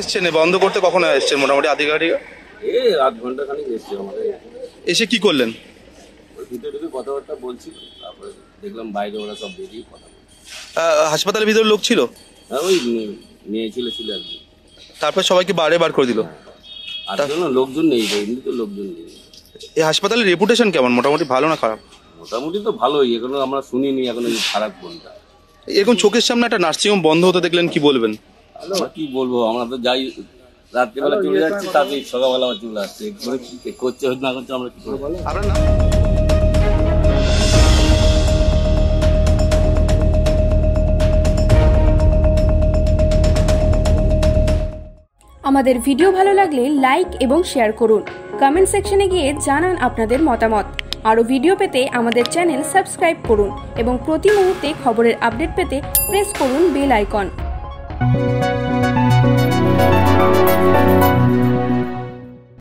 এসছেন বন্ধ করতে? কখন এসছেন মোটামুটি আধিকারিক? এই আধ ঘন্টা খানিক এসছে আমাদের। এসে কি করলেন? ভিতরে ঢুকে কথাবার্তা বলছিল, তারপরে দেখলাম বাইরে ওরা সব বেরিয়ে কথা বলছে। হাসপাতালের ভিতরে লোক ছিল? হ্যাঁ, ওই মেয়ে ছিল আর কি। তারপর সবাইকে বাইরে বার করে দিল? আর জন্য লোকজন নেই, এমনি তো লোকজন নেই। এই হাসপাতালের রেপুটেশন কেমন, মোটামুটি ভালো না খারাপ? মোটামুটি তো ভালোই, এখনো আমরা শুনিনি এখন এই খারাপ কোনটা। এরকম চোখের সামনে একটা নার্সিংহোম বন্ধ হতে দেখলেন, কি বলবেন? আমরা কি বলবো, আমরা তো যাই রাত্রিবেলা চলে যাচ্ছি, তারপরে সকালবেলা আবার চলে আসছে। কি করছে হয়তো না করছে, আমরা কি করবো? আপনার নাম? আমাদের ভিডিও ভালো লাগলে লাইক এবং শেয়ার করুন। কমেন্ট সেকশনে গিয়ে জানান আপনাদের মতামত। আরও ভিডিও পেতে আমাদের চ্যানেল সাবস্ক্রাইব করুন এবং প্রতি মুহূর্তে খবরের আপডেট পেতে প্রেস করুন বেল আইকন।